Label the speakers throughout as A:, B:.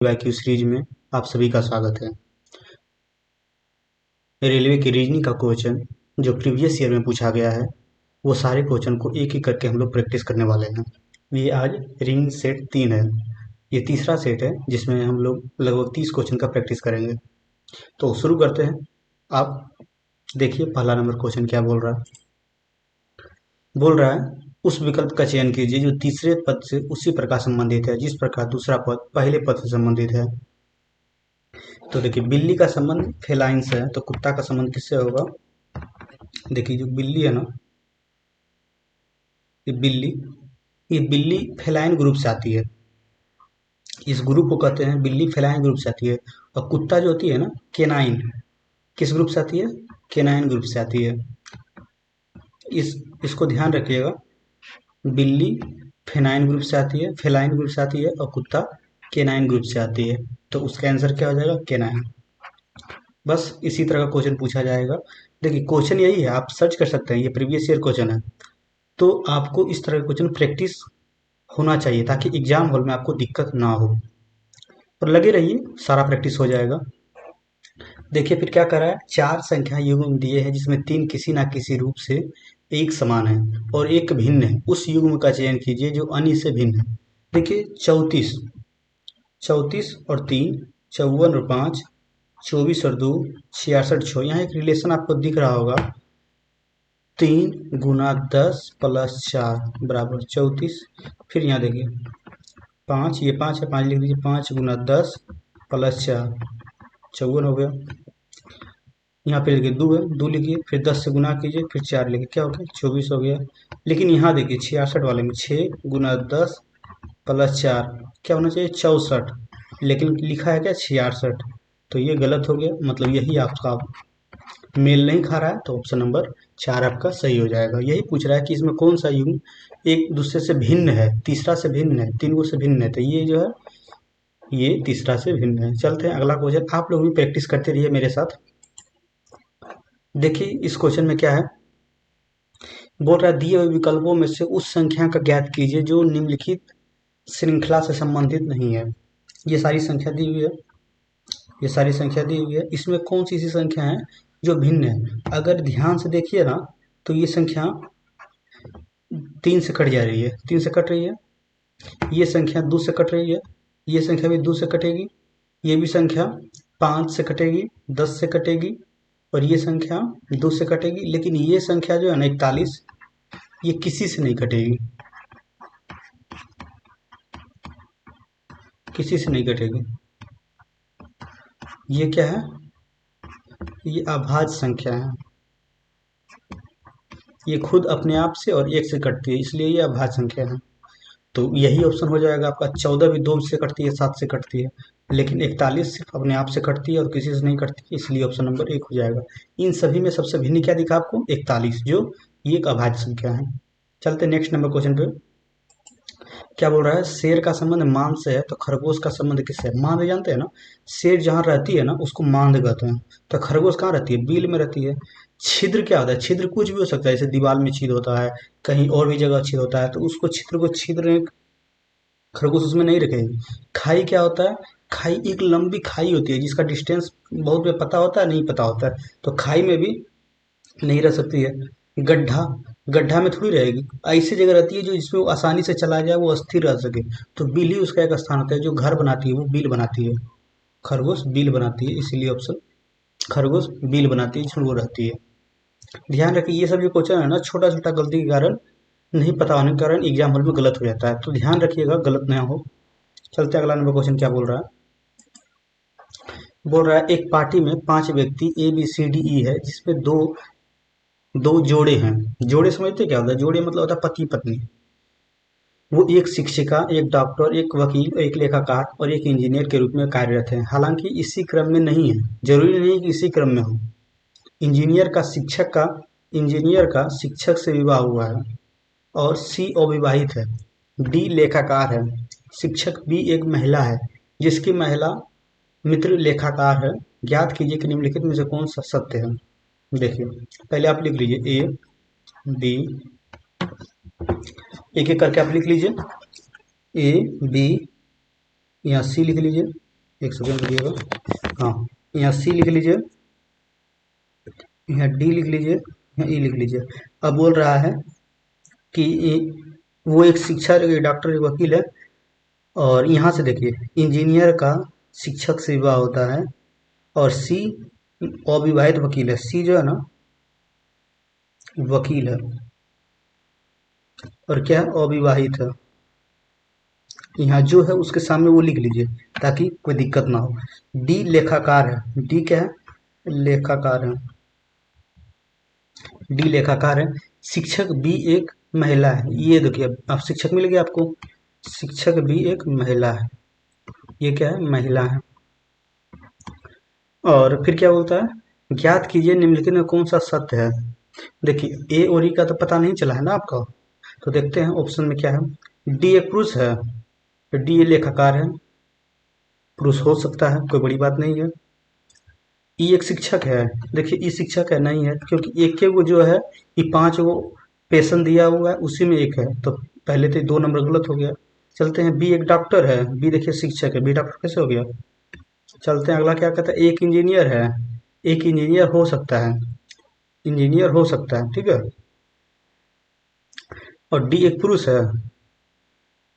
A: IQ series में आप सभी का स्वागत है। रेलवे की रीजनिंग का क्वेश्चन जो प्रीवियस ईयर में पूछा गया है वो सारे क्वेश्चन को एक एक करके हम लोग प्रैक्टिस करने वाले हैं। ये आज रिंग सेट 3 है। ये तीसरा सेट है जिसमें हम लोग लगभग 30 क्वेश्चन का प्रैक्टिस करेंगे। तो शुरू करते हैं। आप देखिए पहला नंबर क्वेश्चन क्या बोल रहा है। बोल रहा है उस विकल्प का चयन कीजिए जो तीसरे पद से उसी प्रकार संबंधित है जिस प्रकार दूसरा पद पहले पद से संबंधित है। तो देखिए बिल्ली का संबंध फेलाइन से है, तो कुत्ता का संबंध किससे होगा। देखिए जो बिल्ली है ना, ये बिल्ली फेलाइन ग्रुप से आती है। इस ग्रुप को कहते हैं बिल्ली फेलाइन ग्रुप से आती है। और कुत्ता जो होती है ना केनाइन, किस ग्रुप से आती है, केनाइन ग्रुप से आती है। इसको ध्यान रखिएगा, बिल्ली फेनाइन ग्रुप से आती है, फेलाइन ग्रुप से आती है और कुत्ता केनाइन ग्रुप से आती है। तो उसका आंसर क्या हो जाएगा, केनाइन। बस इसी तरह का क्वेश्चन पूछा जाएगा। देखिए क्वेश्चन यही है, आप सर्च कर सकते हैं, ये प्रीवियस ईयर क्वेश्चन है। तो आपको इस तरह का क्वेश्चन प्रैक्टिस होना चाहिए ताकि एग्जाम हॉल में आपको दिक्कत ना हो। और लगे रहिए, सारा प्रैक्टिस हो जाएगा। देखिए फिर क्या कर रहा है, 4 संख्या युग्म दिए हैं जिसमें 3 किसी ना किसी रूप से एक समान है और एक भिन्न है। उस युग्म का चयन कीजिए जो अन्य से भिन्न है। देखिए 34 और 3, 54 और 5, 24 और 2, 66 6। यहाँ एक रिलेशन आपको दिख रहा होगा, 3 गुना 10 प्लस 4 बराबर 34। फिर यहाँ देखिए 5, ये 5 है, 5 लिख दीजिए, 5 गुना 10 प्लस 4 54 हो गया। यहाँ पे देखिए 2 है, 2 लिखिए, फिर 10 से गुना कीजिए, फिर 4 लिखिए, क्या हो गया 24 हो गया। लेकिन यहाँ देखिए 66 वाले में 6 गुना 10 प्लस 4 क्या होना चाहिए 64, लेकिन लिखा है क्या 66। तो ये गलत हो गया, मतलब यही आपका मेल नहीं खा रहा है। तो ऑप्शन नंबर 4 आपका सही हो जाएगा। यही पूछ रहा है कि इसमें कौन सा युग्म एक दूसरे से भिन्न है, तीसरा से भिन्न है, 3 गो से भिन्न है। तो ये जो है ये तीसरा से भिन्न है। चलते हैं अगला क्वेश्चन, आप लोग भी प्रैक्टिस करते रहिए मेरे साथ। देखिए इस क्वेश्चन में क्या है, बोल रहा है दिए हुए विकल्पों में से उस संख्या का ज्ञात कीजिए जो निम्नलिखित श्रृंखला से संबंधित नहीं है। ये सारी संख्या दी हुई है, ये सारी संख्या दी हुई है, इसमें कौन सी ऐसी संख्या है जो भिन्न है। अगर ध्यान से देखिए ना तो ये संख्या 3 से कट जा रही है, 3 से कट रही है। ये संख्या 2 से कट रही है, ये संख्या भी 2 से कटेगी। ये भी संख्या 5 से कटेगी, 10 से कटेगी और ये संख्या 2 से कटेगी। लेकिन ये संख्या जो है ना 41, ये किसी से नहीं कटेगी, किसी से नहीं कटेगी। ये क्या है, ये अभाज्य संख्या है। ये खुद अपने आप से और 1 से कटती है, इसलिए ये अभाज्य संख्या है। तो यही ऑप्शन हो जाएगा आपका। 14 भी 2 से कटती है, 7 से कटती है, लेकिन 41 सिर्फ अपने आप से कटती है और किसी से नहीं कटती, इसलिए ऑप्शन नंबर 1 हो जाएगा। इन सभी में सबसे भिन्न क्या दिखा आपको, 41, जो ये एक अभाज्य संख्या है। चलते नेक्स्ट नंबर क्वेश्चन पे। क्या बोल रहा है, शेर का संबंध मांद से है तो खरगोश का संबंध किससे है। मांद जानते हैं ना, शेर जहाँ रहती है ना उसको मांद कहते हैं। तो खरगोश कहाँ रहती है, बिल में रहती है। छिद्र क्या होता है, छिद्र कुछ भी हो सकता है, जैसे दीवार में छेद होता है, कहीं और भी जगह छेद होता है, तो उसको छिद्र को छिद्र खरगोश उसमें नहीं रखेगी। खाई क्या होता है, खाई एक लंबी खाई होती है जिसका डिस्टेंस बहुत में पता होता है, नहीं पता होता है, तो खाई में भी नहीं रह सकती है। गड्ढा, गड्ढा में थोड़ी रहेगी, ऐसी जगह रहती है जो जिसमें वो आसानी से चला जाए, वो अस्थिर रह सके। तो बिल ही उसका एक स्थान होता है, जो घर बनाती है वो बिल बनाती है। खरगोश बिल बनाती है, इसीलिए ऑप्शन खरगोश बिल बनाती है जिसमें वो रहती है। ध्यान रखिए ये सब जो क्वेश्चन है ना, छोटा छोटा गलती के कारण, नहीं पता होने के कारण एग्जाम हॉल में गलत हो जाता है, तो ध्यान रखिएगा गलत ना हो। चलते अगला नंबर क्वेश्चन क्या बोल रहा है। बोल रहा है एक पार्टी में 5 व्यक्ति ABCDE है जिसमें दो दो जोड़े हैं। जोड़े समझते क्या होता है, जोड़े मतलब होता है पति पत्नी। वो एक शिक्षिका, एक डॉक्टर, एक वकील, एक लेखाकार और एक इंजीनियर के रूप में कार्यरत है। हालांकि इसी क्रम में नहीं है, जरूरी नहीं कि इसी क्रम में हो। इंजीनियर का शिक्षक का इंजीनियर का शिक्षक से विवाह हुआ है और C अविवाहित है। D लेखाकार है, शिक्षक B एक महिला है जिसकी महिला मित्र लेखाकार है। ज्ञात कीजिए कि निम्नलिखित में से कौन सा सत्य है। देखिए पहले आप लिख लीजिए A B, एक एक करके आप लिख लीजिए, A B, यहाँ C लिख लीजिए, एक सेकेंड रुकिएगा। हाँ, यहाँ सी लिख लीजिए, यहाँ डी लिख लीजिए, यहाँ ई लिख लीजिए। अब बोल रहा है कि वो एक शिक्षक, एक डॉक्टर, एक वकील है। और यहाँ से देखिए, इंजीनियर का शिक्षक से विवाह होता है। और सी अविवाहित वकील है। सी जो है ना, वकील है, और क्या है, अविवाहित है। यहाँ जो है उसके सामने वो लिख लीजिए ताकि कोई दिक्कत ना हो। डी लेखाकार है। डी क्या है, लेखाकार है। डी लेखाकार है। शिक्षक बी एक महिला है। ये देखिए, अब शिक्षक मिल गया आपको। शिक्षक बी एक महिला है। ये क्या है, महिला है। और फिर क्या बोलता है, ज्ञात कीजिए निम्नलिखित में कौन सा सत्य है। देखिए, ए और ई का तो पता नहीं चला है ना आपको, तो देखते हैं ऑप्शन में क्या है। डी एक पुरुष है, तो डी लेखाकार है, पुरुष हो सकता है, कोई बड़ी बात नहीं है। ई एक शिक्षक है। देखिए, ई शिक्षक है नहीं है, क्योंकि एक के वो जो है, ये 5 वो पेशन दिया हुआ है, उसी में एक है, तो पहले तो 2 नंबर गलत हो गया। चलते हैं, बी एक डॉक्टर है। बी देखिए शिक्षक है, बी डॉक्टर कैसे हो गया। चलते हैं, अगला क्या कहता है, एक इंजीनियर है। एक इंजीनियर हो सकता है, इंजीनियर हो सकता है, ठीक है। और डी एक पुरुष है।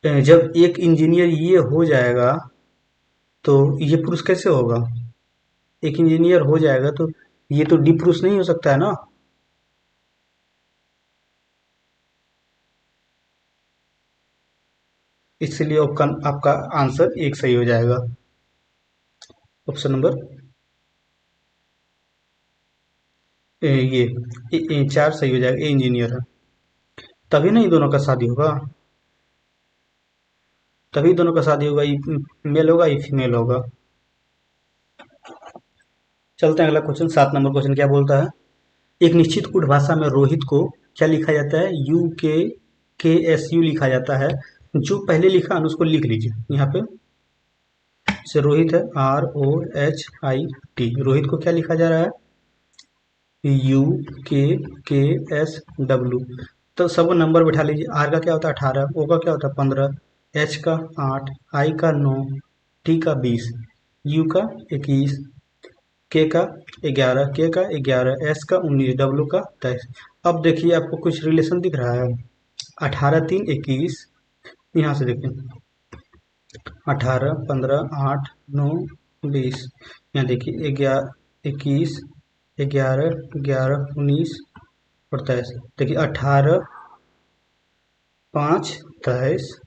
A: जब एक इंजीनियर ये हो जाएगा तो ये पुरुष कैसे होगा। एक इंजीनियर हो जाएगा तो ये तो डी पुरुष नहीं हो सकता है ना। इसलिए आपका आंसर एक सही हो जाएगा, ऑप्शन नंबर ये 4 सही हो जाएगा। ए इंजीनियर है। तभी नहीं दोनों का शादी होगा, तभी दोनों का शादी होगा। ये मेल होगा, ये फीमेल होगा। चलते हैं अगला क्वेश्चन, 7 नंबर क्वेश्चन क्या बोलता है। एक निश्चित कूट भाषा में रोहित को क्या लिखा जाता है, UKKSU लिखा जाता है। जो पहले लिखा है उसको लिख लीजिए यहाँ पे। जैसे रोहित है, ROHIT, रोहित को क्या लिखा जा रहा है, UKKSW। तो सब नंबर बैठा लीजिए। आर का क्या होता है 18, ओ का क्या होता है 15, एच का 8, आई का 9, टी का 20, यू का 21, के का 11, के का 11, एस का 19, डब्ल्यू का 23। अब देखिए आपको कुछ रिलेशन दिख रहा है। 18 3 21, यहाँ से देखिए 18 15 8 9 20, यहाँ देखिए 11 21 11 11 19 और 23। देखिए 18 5 23,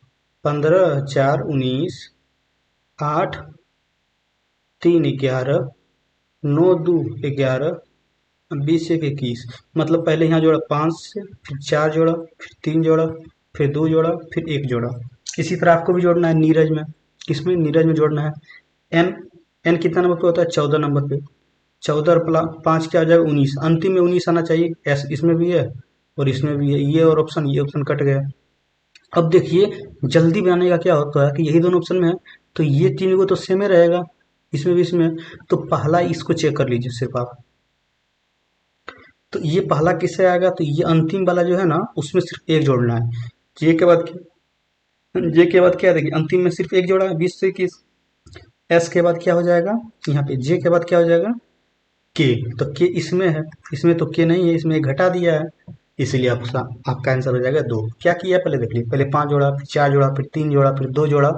A: 15 4 19, 8 3 11, 9 2 11, 20 1 21। मतलब पहले यहाँ जोड़ा 5 से, फिर 4 जोड़ा, फिर 3 जोड़ा, फिर 2 जोड़ा, फिर 1 जोड़ा। इसी तरह आपको भी जोड़ना है नीरज में। किसमें, नीरज में जोड़ना है। एन, एन कितना नंबर पे होता है, 14 नंबर पे। 14 और 5 क्या आ जाएगा 19, अंतिम में 19 आना चाहिए। एस इसमें भी है और इसमें भी है, ये और ऑप्शन, ये ऑप्शन कट गया। अब देखिए, जल्दी बनाने का क्या होता है कि यही दोनों ऑप्शन में है, तो ये 3 को तो सेम ही रहेगा, इसमें भी इसमें। तो पहला इसको चेक कर लीजिए सिर्फ आप। तो ये पहला किससे आएगा, तो ये अंतिम वाला जो है ना, उसमें सिर्फ एक जोड़ना है। जे के बाद जे के बाद क्या है, देखिए अंतिम में सिर्फ एक जोड़ा है, 20 से 21। एस के बाद क्या हो जाएगा, यहाँ पे जे के बाद क्या हो जाएगा, के। तो के इसमें है, इसमें तो के नहीं है, इसमें एक घटा दिया है, इसीलिए आपका आंसर हो जाएगा 2। क्या किया पहले देख लीजिए, पहले 5 जोड़ा, फिर 4 जोड़ा, फिर 3 जोड़ा, फिर 2 जोड़ा।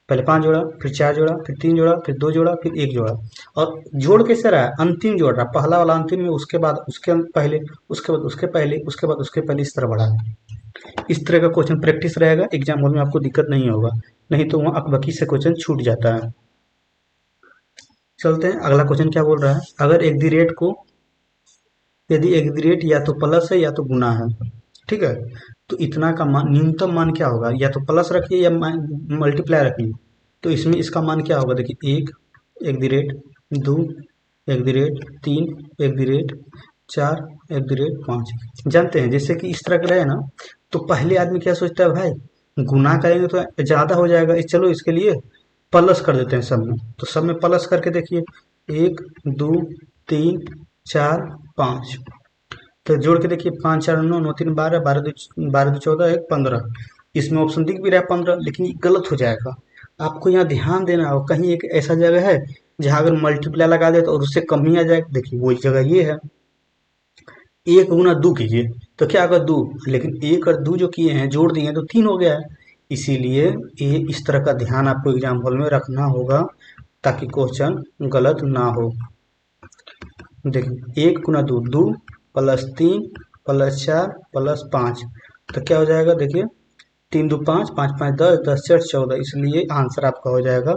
A: पहले 5 जोड़ा, फिर 4 जोड़ा, फिर 3 जोड़ा, फिर 2 जोड़ा, फिर 1 जोड़ा। और जोड़ कैसे रहा है, अंतिम जोड़ रहा है, पहला वाला अंतिम में, उसके बाद उसके पहले, उसके बाद उसके पहले, उसके बाद उसके पहले, इस तरह बढ़ा है। इस तरह का क्वेश्चन प्रैक्टिस रहेगा, एग्जाम हॉल में आपको दिक्कत नहीं होगा, नहीं तो वहाँ अकबकी से क्वेश्चन छूट जाता है। चलते हैं, अगला क्वेश्चन क्या बोल रहा है। अगर एक दी रेट को, यदि एक दी रेट या तो प्लस है या तो गुना है, ठीक है, तो इतना का मान, न्यूनतम मान क्या होगा, या तो प्लस रखिए या मल्टीप्लाई रखिए। तो इसमें इसका मान क्या होगा, देखिए 1 एक दी रेट, 2 एक दी रेट, 3 एक दी रेट, 4 एक दी रेट, 5। जानते हैं जैसे कि इस तरह का रहे ना, तो पहले आदमी क्या सोचता है, भाई गुना करेंगे तो ज़्यादा हो जाएगा, चलो इसके लिए प्लस कर देते हैं सब में। तो सब में प्लस करके देखिए, 1 2 3 4 5। तो जोड़ के देखिए, 5 4 9 9 3 12, 12 2 14 1 15। इसमें ऑप्शन दिख भी रहा है 15, लेकिन ये गलत हो जाएगा। आपको यहाँ ध्यान देना हो, कहीं एक ऐसा जगह है जहाँ अगर मल्टीप्लाई लगा दे तो और उससे कम ही आ जाए, देखिए वही जगह ये है। एक गुना दो कीजिए तो क्या होगा दो, लेकिन एक और दो जो किए हैं जोड़ दिए हैं तो तीन हो गया है। इसीलिए ये इस तरह का ध्यान आपको एग्जाम हॉल में रखना होगा ताकि क्वेश्चन गलत ना हो। देखिए एक गुना दो, दो प्लस तीन प्लस चार प्लस पाँच, तो क्या हो जाएगा, देखिए तीन दो पाँच, पाँच पाँच दस, दस चार चौदह, इसलिए आंसर आपका हो जाएगा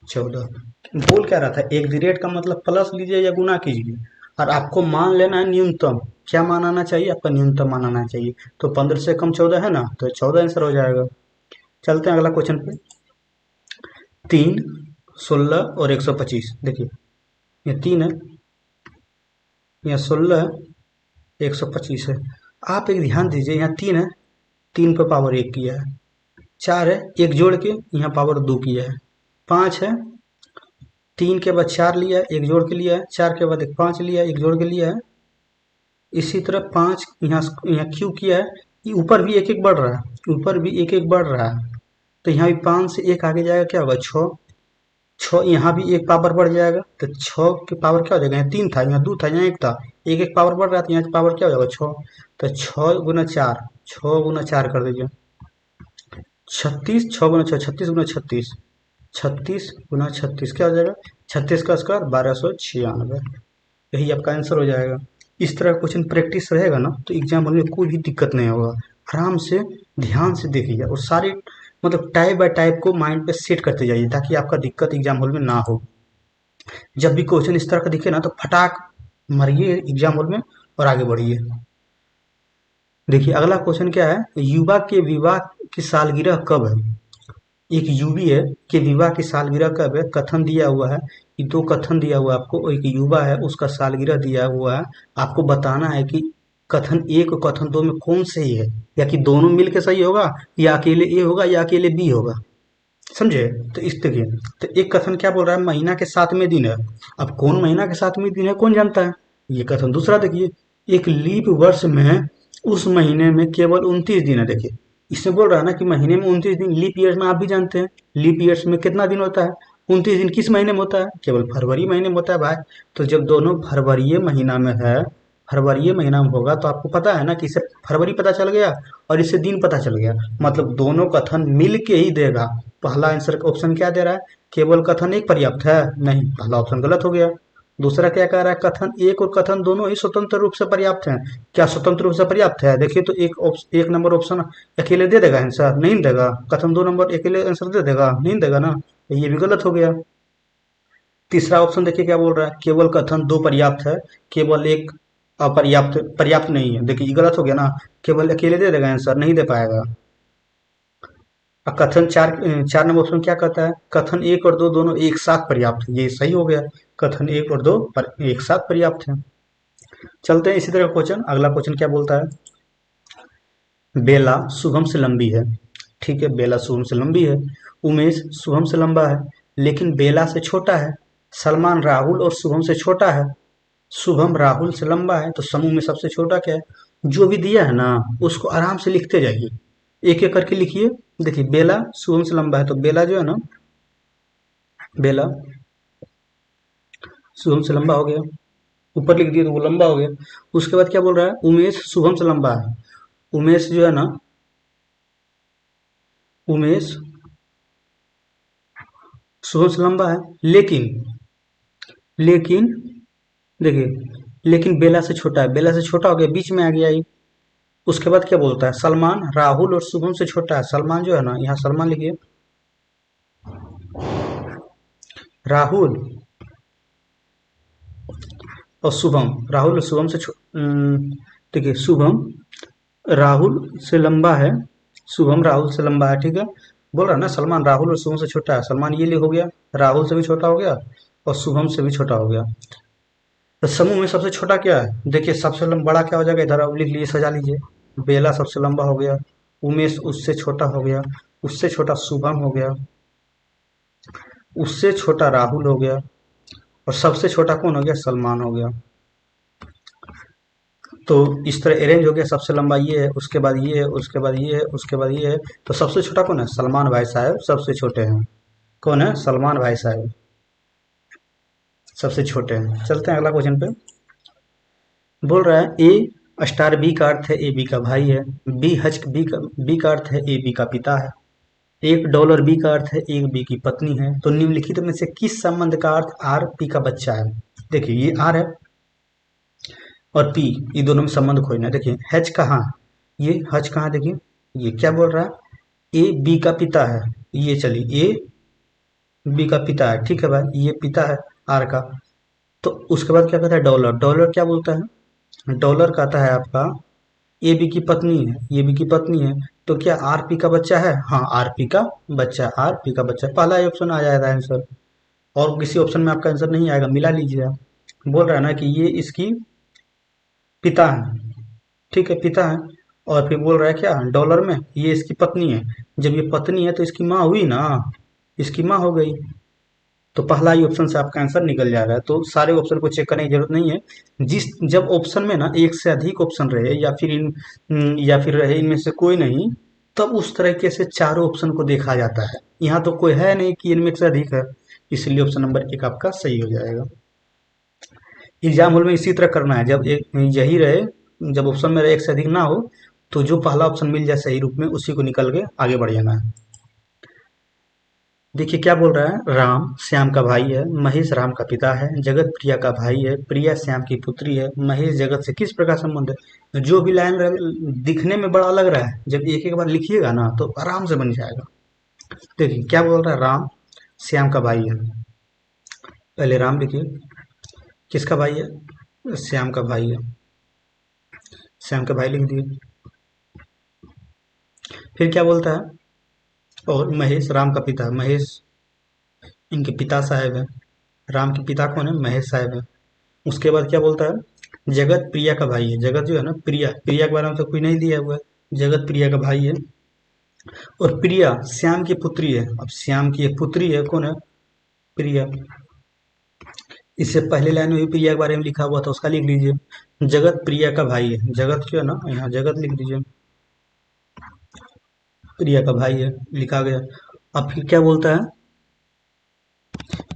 A: 14। बोल क्या रहा था, एक द रेट का मतलब प्लस लीजिए या गुना कीजिए, और आपको मान लेना है न्यूनतम, क्या मान आना चाहिए, आपका न्यूनतम मान आना चाहिए। तो 15 से कम 14 है ना, तो 14 आंसर हो जाएगा। चलते हैं अगला क्वेश्चन पे। 3, 16 और 125, देखिए ये 3 है, यहाँ 16 है, 125 है। आप एक ध्यान दीजिए, यहाँ 3 है, 3 पे पावर 1 किया है, 4 है, एक जोड़ के यहाँ पावर 2 किया है, 5 है, 3 के बाद 4 लिया है, एक जोड़ के लिया है, 4 के बाद एक 5 लिया है, एक जोड़ के लिया है। इसी तरह 5 यहाँ यहाँ क्यों किया है, ये ऊपर भी एक एक बढ़ रहा है, ऊपर भी एक एक बढ़ रहा है, तो यहाँ भी 5 से एक आगे जाएगा, क्या होगा 6, 6 यहाँ भी एक पावर बढ़ जाएगा, तो 6 की पावर क्या हो जाएगा, यहाँ 3 था, यहाँ 2 था, यहाँ 1 था, एक एक पावर बढ़ रहा था, यहाँ पावर क्या हो जाएगा 6, तो 6 गुना 4, 6 गुना 4 कर दीजिए 36, 6 गुना 6 36 गुना 36, 36 गुना 36 क्या हो जाएगा, 36 का स्क्वायर 1296, यही आपका आंसर हो जाएगा। इस तरह का क्वेश्चन प्रैक्टिस रहेगा ना तो एग्जाम में कोई भी दिक्कत नहीं होगा, आराम से ध्यान से देखिए और सारे मतलब टाइप बाय टाइप को माइंड पे सेट करते जाइए ताकि आपका दिक्कत एग्जाम हॉल में ना हो। जब भी क्वेश्चन इस तरह का दिखे ना तो फटाक मारिए एग्जाम हॉल में और आगे बढ़िए। देखिए अगला क्वेश्चन क्या है, युवा के विवाह की सालगिरह कब है। एक यूवी है कि विवाह की सालगिरह कब है, कथन दिया हुआ है, ये दो कथन दिया हुआ है आपको, एक युवा है उसका सालगिरह दिया हुआ है, आपको बताना है कि कथन एक और कथन दो में कौन सही है, या कि दोनों मिल के सही होगा, या अकेले ए होगा या अकेले बी होगा, समझे। तो इस देखिए, तो एक कथन क्या बोल रहा है, महीना के 7वें दिन है, अब कौन महीना के 7वें दिन है कौन जानता है, ये कथन। दूसरा देखिए, एक लीप वर्ष में उस महीने में केवल 29 दिन है, देखिए इसमें बोल रहा है ना कि महीने में 29 दिन, लीप ईयर्स में आप भी जानते हैं लीप ईयर्स में कितना दिन होता है, 29 दिन किस महीने में होता है, केवल फरवरी महीने में होता है भाई। तो जब दोनों फरवरी महीना में है, फरवरी महीना में होगा तो आपको पता है ना कि इससे फरवरी पता चल गया और इससे दिन पता चल गया, मतलब दोनों कथन मिल के ही देगा। पहला आंसर ऑप्शन क्या दे रहा है, केवल कथन एक पर्याप्त है, नहीं, पहला ऑप्शन गलत हो गया। दूसरा क्या कह रहा है, कथन एक और कथन दोनों ही स्वतंत्र रूप से पर्याप्त हैं, क्या स्वतंत्र रूप से पर्याप्त है, देखिए तो एक नंबर ऑप्शन अकेले दे देगा आंसर, नहीं देगा, कथन 2 नंबर अकेले आंसर दे देगा, नहीं देगा ना, तो ये भी गलत हो गया। तीसरा ऑप्शन देखिए क्या बोल रहा है, केवल कथन 2 पर्याप्त है, केवल एक अपर्याप्त पर्याप्त नहीं है, देखिए ये गलत हो गया ना, केवल अकेले दे देगा आंसर, नहीं दे पाएगा। अब कथन 4, 4 नंबर ऑप्शन क्या कहता है, कथन एक और दो दोनों एक साथ पर्याप्त है, ये सही हो गया, कथन एक और दो पर एक साथ पर्याप्त है। चलते हैं इसी तरह क्वेश्चन, अगला क्वेश्चन क्या बोलता है, बेला शुभम से लंबी है, ठीक है, बेला शुभम से लंबी है, उमेश शुभम से लंबा है लेकिन बेला से छोटा है, सलमान राहुल और शुभम से छोटा है, शुभम राहुल से लंबा है, तो समूह में सबसे छोटा क्या है, जो भी दिया है ना उसको आराम से लिखते जाइए, एक एक करके लिखिए। देखिए बेला शुभम से लंबा है तो बेला जो है ना, बेला शुभम से लंबा हो गया, ऊपर लिख दिया तो वो लंबा हो गया। उसके बाद क्या बोल रहा है, उमेश शुभम से लंबा है, उमेश जो है ना, उमेश शुभम से लंबा है, लेकिन लेकिन देखिए, लेकिन बेला से छोटा है, बेला से छोटा हो गया, बीच में आ गया ये। उसके बाद क्या बोलता है, सलमान राहुल और शुभम से छोटा है, सलमान जो है ना, यहाँ सलमान लिखिए, राहुल और शुभम, राहुल और शुभम से देखिए शुभम राहुल से लंबा है, शुभम राहुल से लंबा है, ठीक है, बोल रहा है ना सलमान राहुल और शुभम से छोटा है, सलमान ये हो गया, राहुल से भी छोटा हो गया और शुभम से भी छोटा हो गया। तो समूह में सबसे छोटा क्या है, देखिए सबसे बड़ा क्या हो जाएगा, इधर आप लिख लीजिए, सजा लीजिए, बेला सबसे लंबा हो गया, उमेश उससे छोटा हो गया, उससे छोटा शुभम हो गया, उससे छोटा राहुल हो गया और सबसे छोटा कौन हो गया, सलमान हो गया। तो इस तरह अरेंज हो गया, सबसे लंबा ये है, उसके बाद ये है, उसके बाद ये है, उसके बाद ये है, तो सबसे छोटा कौन है, सलमान भाई साहब सबसे छोटे हैं। कौन है? सलमान भाई साहब सबसे छोटे हैं। चलते हैं अगला क्वेश्चन पे। बोल रहा है ए स्टार बी का अर्थ है ए बी का भाई है। बी हच बी का अर्थ है ए बी का पिता है। $1 बी का अर्थ है ए बी की पत्नी है। तो निम्नलिखित में से किस संबंध का अर्थ आर पी का बच्चा है? देखिए ये आर है और पी, ये दोनों में संबंध खोजना है। देखिए हच कहाँ, ये हच कहाँ, देखिए ये क्या बोल रहा है? ए बी का पिता है। ये चलिए ए बी का पिता है, ठीक है भाई, ये पिता है आर का। तो उसके बाद क्या कहता है? डॉलर। डॉलर क्या बोलता है? डॉलर कहता है आपका ए बी की पत्नी है, ये बी की पत्नी है। तो क्या आर पी का बच्चा है? हाँ आर पी का बच्चा, आर पी का बच्चा, पहला ही ऑप्शन आ जाएगा आंसर। और किसी ऑप्शन में आपका आंसर नहीं आएगा, मिला लीजिए आप। बोल रहा है ना कि ये इसकी पिता है, ठीक है पिता है। और फिर बोल रहा है क्या डॉलर में, ये इसकी पत्नी है। जब ये पत्नी है तो इसकी माँ हुई ना, इसकी माँ हो गई। तो पहला ही ऑप्शन से आपका आंसर निकल जा रहा है। तो सारे ऑप्शन को चेक करने की जरूरत नहीं है। जिस जब ऑप्शन में ना एक से अधिक ऑप्शन रहे या फिर रहे इनमें से कोई नहीं, तब उस तरीके से चारों ऑप्शन को देखा जाता है। यहाँ तो कोई है नहीं कि इनमें से अधिक है, इसलिए ऑप्शन नंबर एक आपका सही हो जाएगा। एग्जाम हॉल में इसी तरह करना है, जब एक यही रहे, जब ऑप्शन में रहे एक से अधिक ना हो, तो जो पहला ऑप्शन मिल जाए सही रूप में उसी को निकल के आगे बढ़ जाना है। देखिए क्या बोल रहा है? राम श्याम का भाई है, महेश राम का पिता है, जगत प्रिया का भाई है, प्रिया श्याम की पुत्री है, महेश जगत से किस प्रकार संबंध है? जो भी लाइन दिखने में बड़ा लग रहा है, जब एक एक बार लिखिएगा ना तो आराम से बन जाएगा। देखिए क्या बोल रहा है? राम श्याम का भाई है। पहले राम लिखिए, किसका भाई है? श्याम का भाई है। श्याम का भाई लिख दिए। फिर क्या बोलता है? और महेश राम का पिता है, महेश इनके पिता साहब है। राम के पिता कौन है? महेश साहब है। उसके बाद क्या बोलता है? जगत प्रिया का भाई है। जगत जो है ना, प्रिया, प्रिया के बारे में तो कोई नहीं दिया हुआ है। जगत प्रिया का भाई है। और प्रिया श्याम की पुत्री है। अब श्याम की एक पुत्री है, कौन है? प्रिया। इससे पहले लाइन में भी प्रिया के बारे में लिखा हुआ था, उसका लिख लीजिए। जगत प्रिया का भाई है। जगत जो है ना, यहाँ जगत लिख दीजिए, प्रिया का भाई है, लिखा गया। अब फिर क्या बोलता है?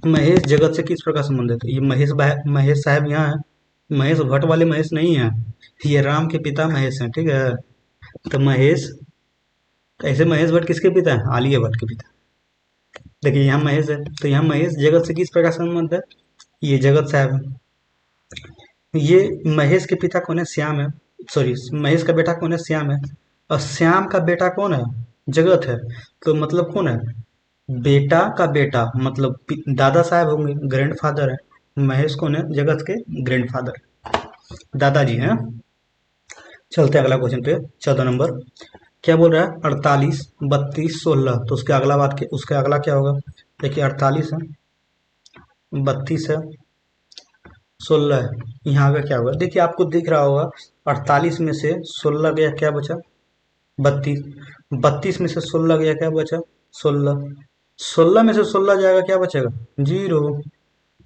A: महेश जगत से किस प्रकार संबंधित है? ये महेश साहब यहाँ है। महेश भट्ट वाले महेश नहीं है, ये राम के पिता महेश हैं, ठीक है। तो महेश, तो ऐसे महेश भट्ट किसके पिता हैं? आलिया भट्ट के पिता। देखिए यहाँ महेश है, तो यहाँ महेश जगत से किस प्रकार संबंध है? ये जगत साहब है। ये महेश के पिता कौन है? श्याम है। सॉरी, महेश का बेटा कौन है? श्याम है। और श्याम का बेटा कौन है? जगत है। तो मतलब कौन है? बेटा का बेटा, मतलब दादा साहब होंगे, ग्रैंडफादर है। महेश कौन है? जगत के ग्रैंडफादर, दादाजी हैं। चलते हैं अगला क्वेश्चन पे, 14 नंबर। क्या बोल रहा है? 48, 32, 16। तो उसके अगला क्या होगा? देखिए 48 है, 32 है, 16 है। यहाँ का क्या होगा? देखिए आपको दिख रहा होगा, 48 में से 16 गया, क्या बचा? 32। 32 में से 16 गया, क्या बचा? 16। 16 में से 16 जाएगा, क्या बचेगा? जीरो।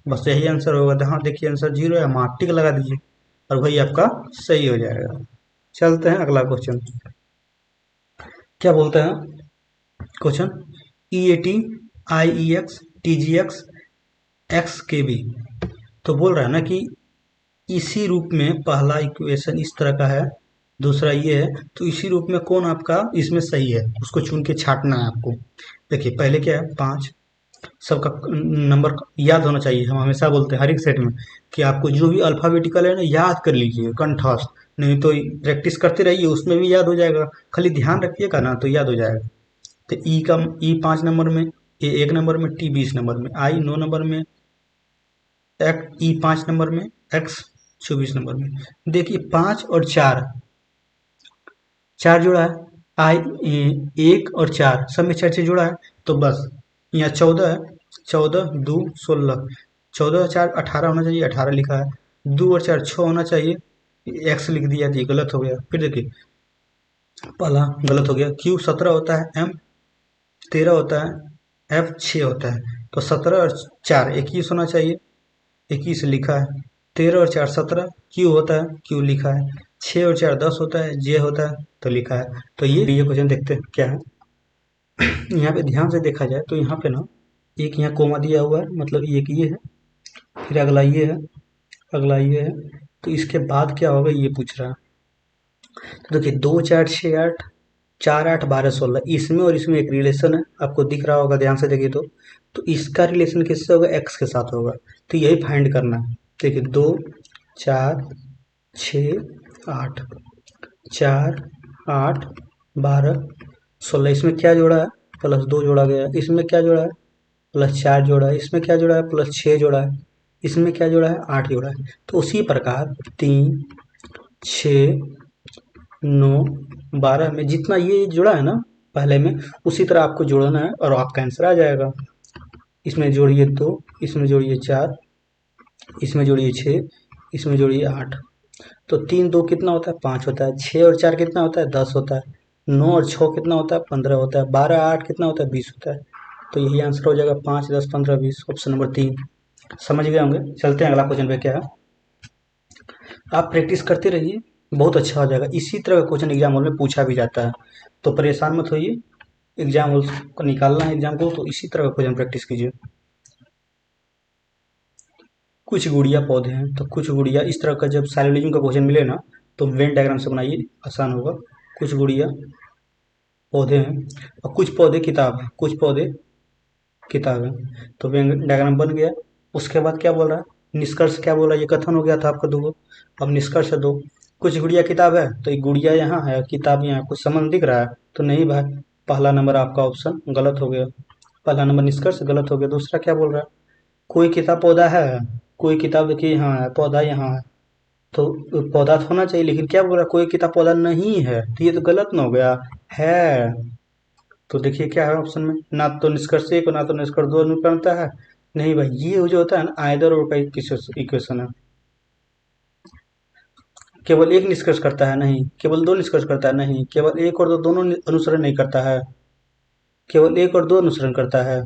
A: बस यही आंसर होगा। हाँ देखिए आंसर जीरो है, वहाँ टिक लगा दीजिए और वही आपका सही हो जाएगा। चलते हैं अगला क्वेश्चन। क्या बोलते हैं question? E A T, I E x, T G x, x के बी। तो बोल रहा है ना कि इसी रूप में पहला इक्वेशन इस तरह का है, दूसरा ये है, तो इसी रूप में कौन आपका इसमें सही है उसको चुन के छांटना है आपको। देखिए पहले क्या है? 5। सबका नंबर याद होना चाहिए। हम हमेशा बोलते हैं हर एक सेट में कि आपको जो भी अल्फाबेटिकल है ना, याद कर लीजिए कंठस्थ, नहीं तो प्रैक्टिस करते रहिए, उसमें भी याद हो जाएगा। खाली ध्यान रखिएगा ना तो याद हो जाएगा। तो ई 5 नंबर में, ए 1 नंबर में, टी 20 नंबर में, आई 9 नंबर में, ई 5 नंबर में, एक्स 24 नंबर में। देखिए 5 और 4, 4 जुड़ा है। आई 1 और 4 सब में 6 जुड़ा है, तो बस यहाँ 14 है। 14 2 16, 14 और 4 18 होना चाहिए, 18 लिखा है। 2 और 4 6 होना चाहिए, एक्स लिख दिया जी, गलत हो गया। फिर देखिए पहला गलत हो गया। क्यू 17 होता है, एम 13 होता है, एफ 6 होता है। तो 17 और 4 21 होना चाहिए, 21 लिखा है। 13 और 4 17, क्यू होता है, क्यू लिखा है। 6 और 4 10 होता है, जे होता है, तो लिखा है। तो ये क्वेश्चन देखते हैं क्या है। यहाँ पे ध्यान से देखा जाए तो यहाँ पे ना एक यहाँ कोमा दिया हुआ है, मतलब एक ये है, फिर अगला ये है, अगला ये है। तो इसके बाद क्या होगा ये पूछ रहा है। तो देखिए 2 4 6 8, 4 8 12 16, इसमें और इसमें एक रिलेशन है, आपको दिख रहा होगा ध्यान से देखिए तो इसका रिलेशन किससे होगा, एक्स के साथ होगा। तो यही फाइंड करना है। देखिए 2 4 6 8, 4 8 12 16, इसमें क्या जोड़ा है, प्लस 2 जोड़ा गया है, इसमें क्या जोड़ा है, प्लस 4 जोड़ा है, इसमें क्या जोड़ा है, प्लस 6 जोड़ा है, इसमें क्या जोड़ा है, 8 जोड़ा है। तो उसी प्रकार 3 6 9 12 में जितना ये जुड़ा है ना पहले में, उसी तरह आपको जोड़ना है और आपका आंसर आ जाएगा। इसमें जोड़िए 2, इसमें जोड़िए 4, इसमें जोड़िए 6, इसमें जोड़िए 8। तो 3 2 कितना होता है, 5 होता है। 6 और 4 कितना होता है, 10 होता है। 9 और 6 कितना होता है, 15 होता है। 12 8 कितना होता है, 20 होता है। तो यही आंसर हो जाएगा 5 10 15 20, ऑप्शन नंबर 3। समझ गए होंगे। चलते हैं अगला क्वेश्चन पे। क्या है, आप प्रैक्टिस करते रहिए, बहुत अच्छा हो जाएगा। इसी तरह का क्वेश्चन एग्जाम हॉल में पूछा भी जाता है, तो परेशान मत होइए। एग्जाम हॉल को निकालना है एग्जाम को, तो इसी तरह का क्वेश्चन प्रैक्टिस कीजिए। कुछ गुड़िया पौधे हैं, तो कुछ गुड़िया इस तरह का जब साइलोजिज्म का क्वेश्चन मिले ना, तो वेन डायग्राम से बनाइए, आसान होगा। कुछ गुड़िया पौधे हैं और कुछ पौधे किताब है, कुछ पौधे किताब है। तो वेन डायग्राम बन गया। उसके बाद क्या बोल रहा है, निष्कर्ष क्या बोला, ये कथन हो गया था आपका दो। अब निष्कर्ष दो। कुछ गुड़िया किताब है, तो एक गुड़िया यहाँ है, किताब यहाँ है। कुछ संबंध दिख रहा है, तो नहीं भाई, पहला नंबर आपका ऑप्शन गलत हो गया। पहला नंबर निष्कर्ष गलत हो गया। दूसरा क्या बोल रहा है, कोई किताब पौधा है, कोई किताब देखिए यहाँ है, पौधा यहाँ है, तो पौधा तो होना चाहिए, लेकिन क्या बोल रहा है, कोई किताब पौधा नहीं है, तो ये तो गलत ना हो गया है। तो देखिए क्या है ऑप्शन में, ना तो निष्कर्ष एक और ना तो निष्कर्ष दो में बनता है। नहीं भाई, ये जो होता है ना, आइदर और का इक्वेशन है। केवल एक निष्कर्ष करता है नहीं, केवल दो निष्कर्ष करता है नहीं, केवल एक और दो दोनों अनुसरण नहीं करता है, केवल एक और दो अनुसरण करता है।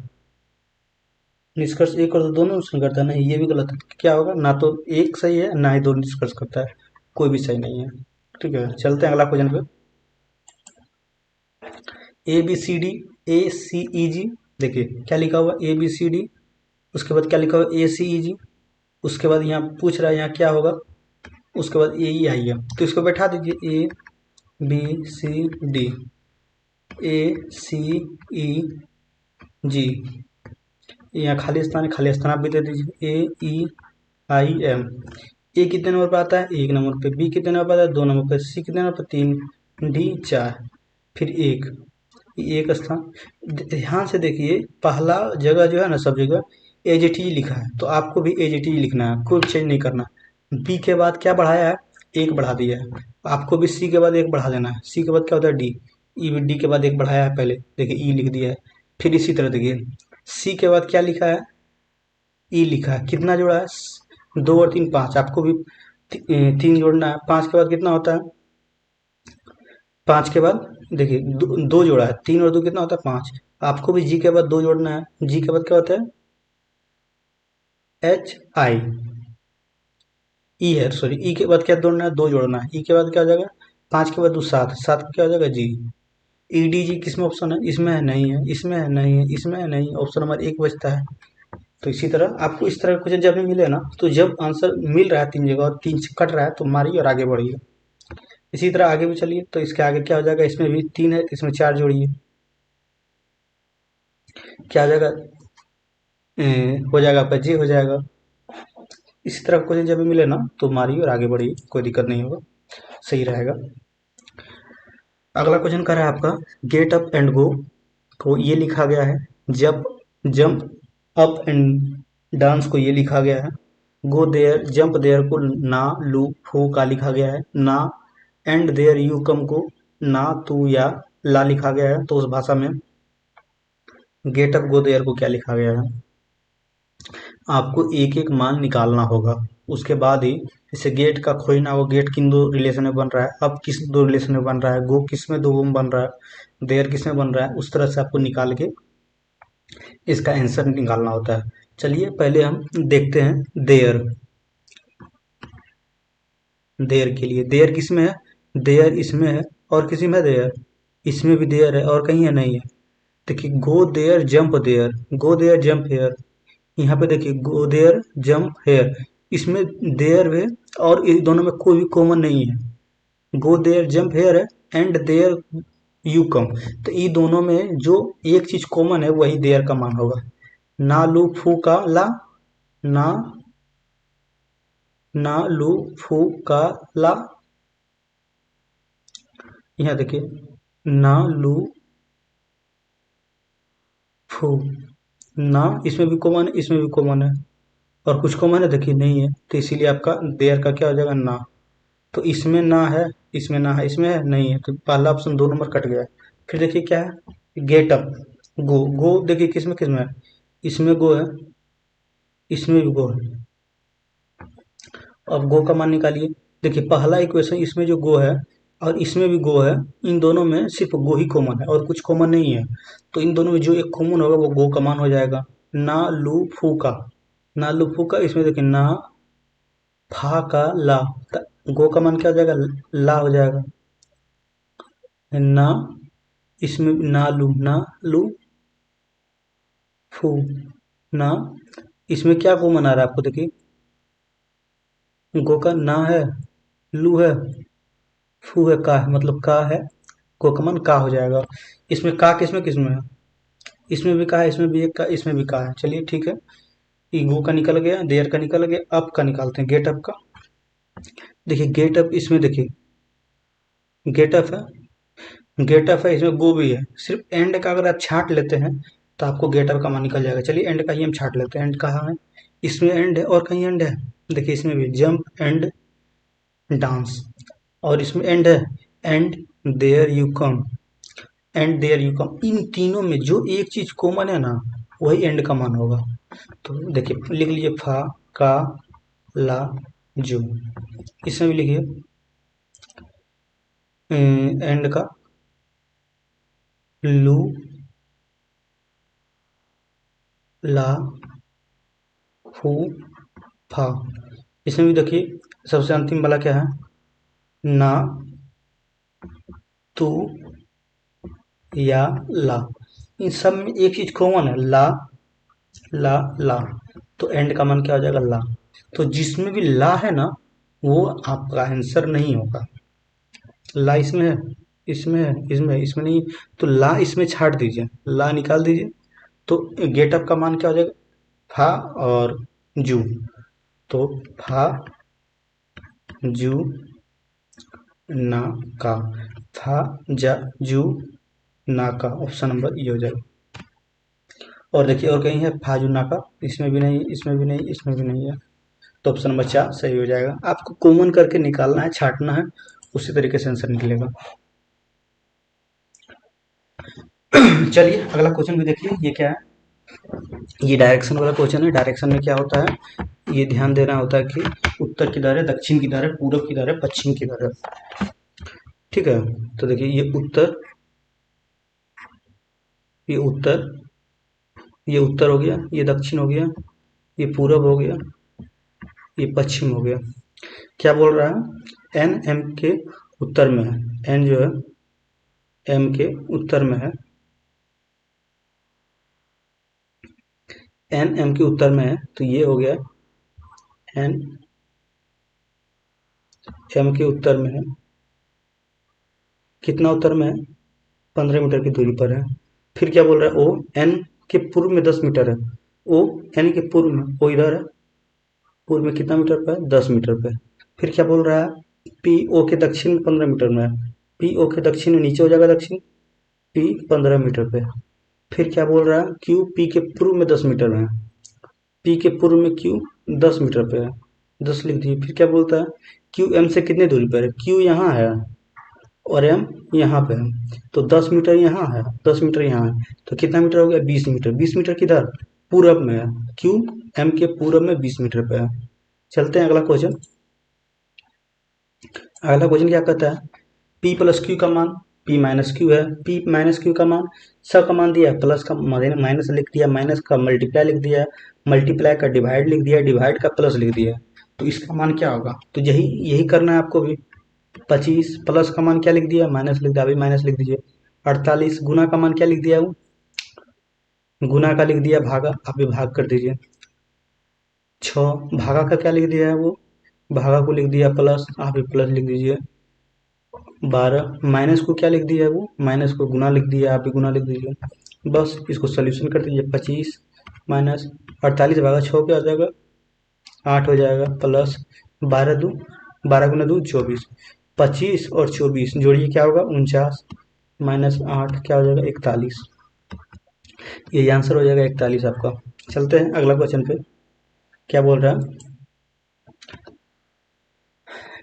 A: निष्कर्ष एक और दो दोनों अनुसरण करता है नहीं, ये भी गलत है। क्या होगा, ना तो एक सही है ना ही दो निष्कर्ष करता है, कोई भी सही नहीं है। ठीक है, चलते हैं अगला क्वेश्चन पे। ए बी सी डी, ए सी ई जी। देखिए क्या लिखा हुआ, ए बी सी डी, उसके बाद क्या लिखा हुआ, ए सी ई जी। उसके बाद यहाँ पूछ रहा है यहाँ क्या होगा, उसके बाद ए ई आई है, तो इसको बैठा दीजिए, ए बी सी डी, ए सी ई जी। यहाँ खाली स्थान है, खाली स्थान आप भी दे दीजिए, ए ई आई एम। ए कितने नंबर पर आता है, एक नंबर पे। बी कितने नंबर पर आता है, दो नंबर पे। सी कितने नंबर पर, तीन। डी चार, फिर एक, एक स्थान। ध्यान से देखिए, पहला जगह जो है ना, सब जगह एजेटी लिखा है, तो आपको भी एजेटी लिखना है, कोई चेंज नहीं करना। बी के बाद क्या बढ़ाया है, एक बढ़ा दिया है, आपको भी सी के बाद एक बढ़ा देना है। सी के बाद क्या होता है, डी। ई डी के बाद एक बढ़ाया है पहले, देखिए ई लिख दिया है। फिर इसी तरह देखिए, सी के बाद क्या लिखा है, ई लिखा है। कितना जोड़ा है, दो और तीन पाँच, आपको भी तीन जोड़ना है। पाँच के बाद कितना होता है, पाँच के बाद देखिए दो जोड़ा है, तीन और दो कितना होता है, पाँच। आपको भी जी के बाद दो जोड़ना है। जी के बाद क्या होता है, एच आई। ई है, सॉरी, ई के बाद क्या जोड़ना है, दो जोड़ना है। ई के बाद क्या हो जाएगा, पाँच के बाद दो सात, सात का क्या हो जाएगा, जी। ई डी जी किसमें ऑप्शन है, इसमें है नहीं है, इसमें है नहीं है, इसमें है नहीं, ऑप्शन नंबर एक बचता है। तो इसी तरह आपको इस तरह का क्वेश्चन जब भी मिले ना, तो जब आंसर मिल रहा है तीन जगह और तीन से कट रहा है, तो मारिए और आगे बढ़िए। इसी तरह आगे भी चलिए, तो इसके आगे क्या हो जाएगा, इसमें भी तीन है तो इसमें चार जोड़िए, क्या हो जाएगा, हो जाएगा आपका जी हो जाएगा। इसी तरह क्वेश्चन जब भी मिले ना, तो मारिए और आगे बढ़िए, कोई दिक्कत नहीं होगा, सही रहेगा। अगला क्वेश्चन कर रहा है आपका, गेट अप एंड गो, को ये लिखा गया है। जब जंप अप एंड डांस को ये लिखा गया है। गो देयर जंप देयर को ना लू फू का लिखा गया है। ना एंड देयर यू कम को ना तू या ला लिखा गया है। तो उस भाषा में गेट अप गो देयर को क्या लिखा गया है, आपको एक एक मान निकालना होगा। उसके बाद ही, जैसे गेट का खोजना, वो गेट किन दो रिलेशन में बन रहा है, अब किस दो रिलेशन में बन रहा है, गो किस में दो में बन रहा है, देयर किस में बन रहा है, उस तरह से आपको निकाल के इसका आंसर निकालना होता है। चलिए पहले हम देखते हैं देयर। देयर के लिए, देयर किस में है, देयर इसमें है और किसी में देयर, इसमें भी देयर है और कहीं है नहीं है। देखिए go there jump there, go there jump here, यहाँ पे देखिए गो देयर जंप हेयर, इसमें देयर है और इन दोनों में कोई भी कॉमन नहीं है। गो देयर जंप हेयर है एंड देयर यू कम, तो ये दोनों में जो एक चीज कॉमन है वही देयर का मान होगा। ना लू फू का ला, ना ना लू फू का ला, यहाँ देखिए ना लू फू, ना इसमें भी कॉमन है, इसमें भी कॉमन है, और कुछ कॉमन है देखिए नहीं है, तो इसीलिए आपका देयर का क्या हो जाएगा ना। तो इसमें ना है, इसमें ना है, इसमें है नहीं है, तो पहला ऑप्शन 2 नंबर कट गया। फिर देखिए क्या है, गेट अप, गो, गो देखिए किसमें किसमें है, इसमें गो है, इसमें भी गो है। अब गो का मान निकालिए, देखिए पहला इक्वेशन इसमें जो गो है और इसमें भी गो है, इन दोनों में सिर्फ गो ही कॉमन है और कुछ कॉमन नहीं है, तो इन दोनों में जो एक कॉमन होगा वो गो का मान हो जाएगा। ना लू फू का, ना लू फू का, इसमें देखिए ना फा का ला, गो का मान क्या हो जाएगा, ला हो जाएगा। ना इसमें ना लू, ना लू फू, ना इसमें क्या कॉमन आ रहा है आपको देखिए, गो का ना है, लू है, फू है, का है, मतलब का है, गो का मान का हो जाएगा। इसमें का किसमें किसमें है, इसमें भी का है, इसमें भी एक का, इसमें भी का है, चलिए ठीक है। ई गो का निकल गया, देयर का निकल गया, अप का निकालते हैं, गेट अप का। देखिए गेट अप, इसमें देखिए गेट अप है, गेट अप है, इसमें गो भी है, सिर्फ एंड का अगर आप छांट लेते हैं तो आपको गेट अप का मान निकल जाएगा। चलिए एंड का ही हम छांट लेते हैं, एंड कहाँ है, इसमें एंड है और कहीं एंड है, देखिए इसमें भी जंप एंड डांस, और इसमें एंड है, and there you come, and there you come, इन तीनों में जो एक चीज कॉमन है ना वही एंड का मान होगा। तो देखिए लिख लीजिए फा का ला जू, इसमें भी लिखिए एंड का लू ला फू फा, इसमें भी देखिए सबसे अंतिम वाला क्या है, ना तू या ला, इन सब में एक चीज कॉमन है, ला ला ला, तो एंड का मान क्या हो जाएगा, ला। तो जिसमें भी ला है ना वो आपका आंसर नहीं होगा। ला इसमें है, इसमें है, इसमें है, इसमें नहीं, तो ला इसमें छाट दीजिए, ला निकाल दीजिए, तो गेटअप का मान क्या हो जाएगा, फा और जू, तो फा जू ना का, फा जा जू ना का, ऑप्शन नंबर ये हो जाएगा। और देखिए और कहीं है फाजू ना का, इसमें भी नहीं, इसमें भी नहीं, इसमें भी नहीं है, तो ऑप्शन नंबर 4 सही हो जाएगा। आपको कॉमन करके निकालना है, छाटना है, उसी तरीके से आंसर निकलेगा। चलिए अगला क्वेश्चन भी देखिए, ये क्या है, ये डायरेक्शन वाला क्वेश्चन है। डायरेक्शन में क्या होता है, ये ध्यान देना होता है कि उत्तर किधर है, दक्षिण किधर है, पूरब किधर है, पश्चिम किधर है, ठीक है। तो देखिए ये उत्तर, ये उत्तर, ये उत्तर हो गया, ये दक्षिण हो गया, ये पूरब हो गया, ये पश्चिम हो गया। क्या बोल रहा है, एन एम के उत्तर में है, एन जो है एम के उत्तर में है, एन एम के उत्तर में है, तो ये हो गया एन एम के उत्तर में है, कितना उत्तर में है, 15 मीटर की दूरी पर है। फिर क्या बोल रहा है, ओ एन के पूर्व में 10 मीटर है, ओ एन के पूर्व में, ओ इधर है, पूर्व में कितना मीटर पे है, 10 मीटर पे। फिर क्या बोल रहा है, पी ओ के दक्षिण में 15 मीटर में है, पी ओ के दक्षिण में नीचे हो जाएगा दक्षिण, पी 15 मीटर पे। फिर क्या बोल रहा है, क्यू पी के पूर्व में 10 मीटर में है, पी के पूर्व में क्यू 10 मीटर पे है, 10 लिख दिए। फिर क्या बोलता है, क्यू एम से कितने दूरी पर है, क्यू यहाँ है और एम यहाँ पे है, तो 10 मीटर यहाँ है, 10 मीटर यहाँ है, तो कितना मीटर हो गया, 20 मीटर, 20 मीटर किधर, पूरब में है, क्यू एम के पूरब में 20 मीटर पे है। चलते हैं अगला क्वेश्चन। अगला क्वेश्चन क्या कहता है, पी प्लस क्यू का मान, पी माइनस क्यू है, पी माइनस क्यू का मान, सब का मान दिया है, प्लस का माइनस लिख दिया, माइनस का मल्टीप्लाई लिख दिया, मल्टीप्लाई का डिवाइड लिख दिया, डिवाइड का प्लस लिख दिया, तो इसका मान क्या होगा, तो यही यही करना है आपको भी। 25 प्लस का मान क्या लिख दिया, माइनस लिख दिया, अभी माइनस लिख दीजिए। 48 गुना का मान क्या लिख दिया, वो गुना का लिख दिया, भागा आप भी भाग कर दीजिए। 6 भागा का क्या लिख दिया है वो, भागा को लिख दिया प्लस, आप भी प्लस लिख दीजिए। 12 माइनस को क्या लिख दिया है वो, माइनस को गुना लिख दिया, आप भी गुना लिख दीजिए। बस इसको सोल्यूशन कर दीजिए। 25 माइनस 48 भागा 6 क्या हो जाएगा, 8 हो जाएगा, प्लस 12 गुना 2 24, 25 और 24 जोड़िए क्या होगा 49, माइनस 8 क्या हो जाएगा 41। ये आंसर हो जाएगा 41 आपका। चलते हैं अगला क्वेश्चन पे। क्या बोल रहा है,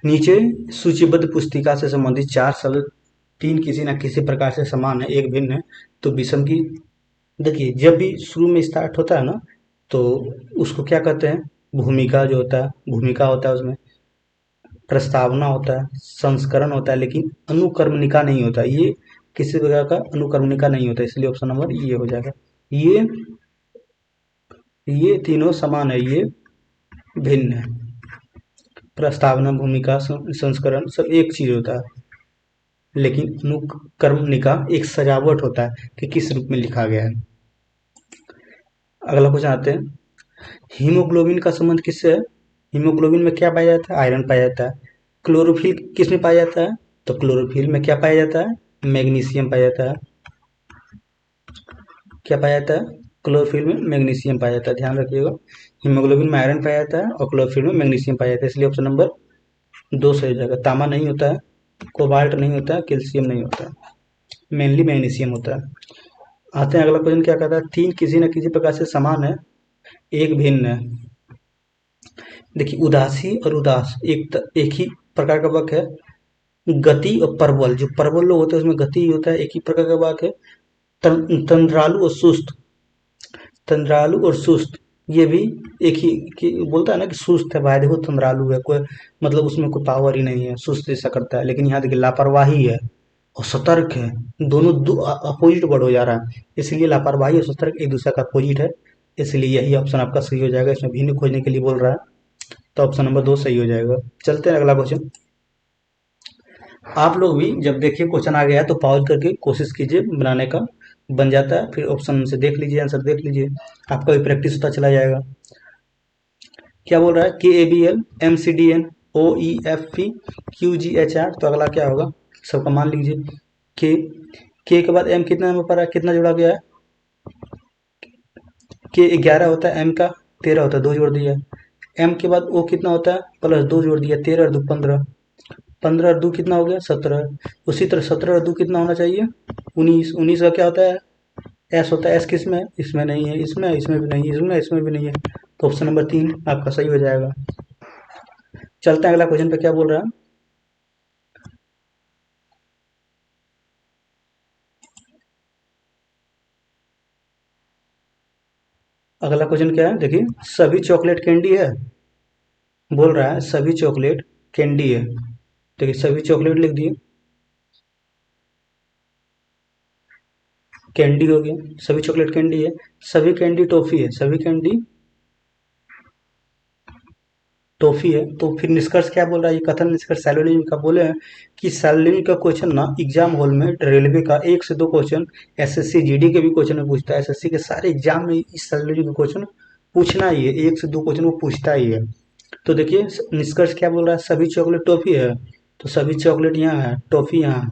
A: नीचे सूचीबद्ध पुस्तिका से संबंधित 4 शब्द 3 किसी न किसी प्रकार से समान है, एक भिन्न है, तो विषम की। देखिए जब भी शुरू में स्टार्ट होता है ना, तो उसको क्या कहते हैं, भूमिका जो होता है, भूमिका होता है, उसमें प्रस्तावना होता है, संस्करण होता है, लेकिन अनुक्रमणिका नहीं होता। ये किसी प्रकार का अनुक्रमणिका नहीं होता, इसलिए ऑप्शन नंबर ये हो जाएगा। ये तीनों समान है, ये भिन्न है। प्रस्तावना, भूमिका, संस्करण सब एक चीज होता है, लेकिन अनुक्रमणिका एक सजावट होता है कि किस रूप में लिखा गया है। अगला क्वेश्चन आते हैं, हीमोग्लोबिन का संबंध किससे है। हीमोग्लोबिन में क्या पाया जाता है, आयरन पाया जाता है। क्लोरोफिल किस में पाया जाता है, तो क्लोरोफिल में क्या पाया जाता है, मैग्नीशियम पाया जाता है। क्या पाया जाता है, क्लोरोफिल में मैग्नीशियम पाया जाता है, ध्यान रखिएगा। हीमोग्लोबिन में आयरन पाया जाता है और क्लोरोफिल में मैग्नीशियम पाया जाता है, इसलिए ऑप्शन नंबर 2 सही हो जाएगा। तांबा नहीं होता है, कोबाल्ट नहीं होता है, कैल्शियम नहीं होता है, मेनली मैग्नीशियम होता है। आते हैं अगला क्वेश्चन, क्या कहता है, 3 किसी न किसी प्रकार से समान है, एक भिन्न है। देखिए उदासी और उदास एक ही प्रकार का वाक्य है। गति और प्रबल, जो प्रबल लोग होते हैं उसमें गति होता है, एक ही प्रकार का वाक्य है। तंद्रालु और सुस्त, तंद्रालु और सुस्त ये भी एक ही बोलता है ना कि सुस्त है भाई, देखो तंद्रालु है, कोई मतलब उसमें कोई पावर ही नहीं है, सुस्त ऐसा करता है। लेकिन यहाँ देखिए लापरवाही है और सतर्क है, दोनों दो अपोजिट वर्ड हो जा रहा है, इसलिए लापरवाही और सतर्क एक दूसरे का अपोजिट है, इसलिए यही ऑप्शन आपका सही हो जाएगा। इसमें भिन्न खोजने के लिए बोल रहा है, तो ऑप्शन नंबर 2 सही हो जाएगा। चलते हैं अगला क्वेश्चन। आप लोग भी जब देखिए क्वेश्चन आ गया है तो पॉज करके कोशिश कीजिए बनाने का, बन जाता है फिर ऑप्शन से देख लीजिए, आंसर देख लीजिए, आपका भी प्रैक्टिस होता चला जाएगा। क्या बोल रहा है, KABL MCDN OEFP QGHR, तो अगला क्या होगा, सबका मान लीजिए। के के बाद M कितना नंबर पर है, कितना जोड़ा गया है, के 11 होता है, M का 13 होता है, 2 जोड़ दिया। M के बाद O कितना होता है, प्लस 2 जोड़ दिया, 13 और 2 15, 15 और 2 कितना हो गया 17। उसी तरह 17 और 2 कितना होना चाहिए 19, 19 का क्या होता है, एस होता है। एस किस में है? इसमें नहीं है, इसमें भी नहीं है, इसमें भी नहीं है, तो ऑप्शन नंबर 3 आपका सही हो जाएगा। चलते हैं अगला क्वेश्चन पे, क्या बोल रहा है, अगला क्वेश्चन क्या है, देखिए सभी चॉकलेट कैंडी है, बोल रहा है सभी चॉकलेट कैंडी है। देखिए सभी चॉकलेट लिख दिए, कैंडी हो गया, सभी चॉकलेट कैंडी है। सभी कैंडी टॉफी है, सभी कैंडी टॉफी है, तो फिर निष्कर्ष क्या बोल रहा है, ये कथन निष्कर्ष सैलोनिम का बोले हैं कि सैलोनिम का क्वेश्चन ना एग्जाम हॉल में रेलवे का 1 से 2 क्वेश्चन, एसएससी जीडी के भी क्वेश्चन में पूछता है, एसएससी के सारे एग्जाम में इस सैलोनिम का क्वेश्चन पूछना ही है, 1 से 2 क्वेश्चन वो पूछता ही है। तो देखिए निष्कर्ष क्या बोल रहा है, सभी चॉकलेट टॉफी है, तो सभी चॉकलेट यहाँ है, टॉफी यहाँ है,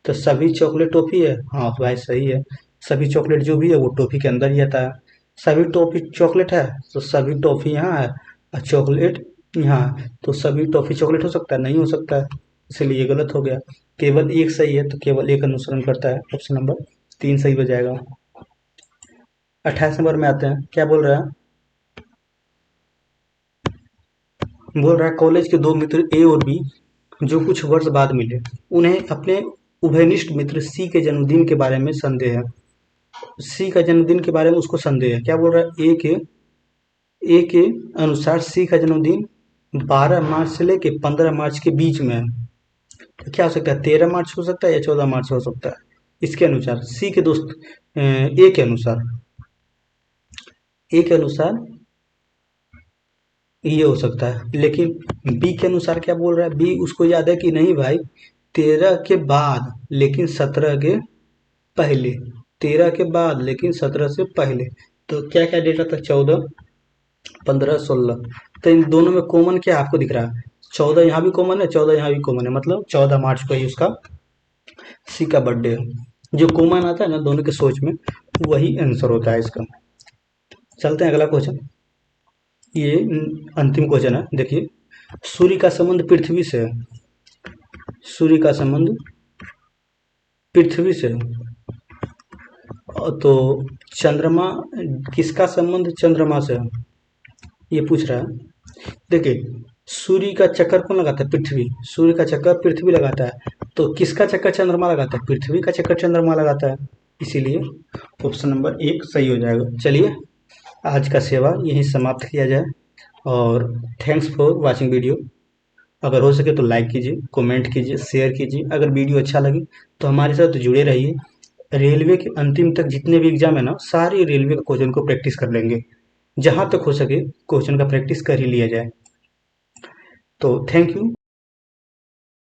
A: तो सभी चॉकलेट टॉफी है, हाँ भाई सही है। सभी चॉकलेट जो भी है वो टॉफी के अंदर ही आता है। सभी टॉफी चॉकलेट है, तो सभी टॉफी यहाँ है और चॉकलेट यहाँ है, तो सभी टॉफी चॉकलेट हो सकता है, नहीं हो सकता है, इसलिए ये गलत हो गया। केवल एक सही है, तो केवल एक अनुसरण करता है, ऑप्शन नंबर 3 सही हो जाएगा। 28 नंबर में आते हैं, क्या बोल रहा है, बोल रहा है कॉलेज के 2 मित्र ए और बी जो कुछ वर्ष बाद मिले, उन्हें अपने उभयनिष्ठ मित्र सी के जन्मदिन के बारे में संदेह है। सी का जन्मदिन के बारे में उसको संदेह है। क्या बोल रहा है, ए के अनुसार सी का जन्मदिन 12 मार्च से लेके 15 मार्च के बीच में है, तो क्या हो सकता है, 13 मार्च हो सकता है या 14 मार्च हो सकता है, इसके अनुसार सी के दोस्त ए के अनुसार, ए के अनुसार ये हो सकता है, लेकिन बी के अनुसार क्या बोल रहा है, बी उसको याद है कि नहीं भाई 13 के बाद लेकिन 17 के पहले, 13 के बाद लेकिन 17 से पहले। तो क्या क्या डेटा था? 14, 15, 16। तो इन दोनों में कॉमन क्या आपको दिख रहा है? 14 यहाँ भी कॉमन है, 14 यहाँ भी कॉमन है, मतलब 14 मार्च को ही उसका सी का बर्थडे है। जो कॉमन आता है ना दोनों के सोच में, वही आंसर होता है इसका। चलते हैं अगला क्वेश्चन। ये अंतिम क्वेश्चन है, देखिए। सूर्य का संबंध पृथ्वी से है। सूर्य का संबंध पृथ्वी से है। तो चंद्रमा, किसका संबंध चंद्रमा से है, ये पूछ रहा है। देखिए, सूर्य का चक्कर कौन लगाता है? पृथ्वी। सूर्य का चक्कर पृथ्वी लगाता है। तो किसका चक्कर चंद्रमा लगाता है? पृथ्वी का चक्कर चंद्रमा लगाता है। इसीलिए ऑप्शन नंबर 1 सही हो जाएगा। चलिए, आज का सेवा यहीं समाप्त किया जाए, और थैंक्स फॉर वॉचिंग वीडियो। अगर हो सके तो लाइक कीजिए, कमेंट कीजिए, शेयर कीजिए। अगर वीडियो अच्छा लगे तो हमारे साथ जुड़े रहिए। रेलवे के अंतिम तक जितने भी एग्जाम है ना, सारे रेलवे के क्वेश्चन को प्रैक्टिस कर लेंगे। जहाँ तक हो सके क्वेश्चन का प्रैक्टिस कर ही लिया जाए। तो थैंक यू।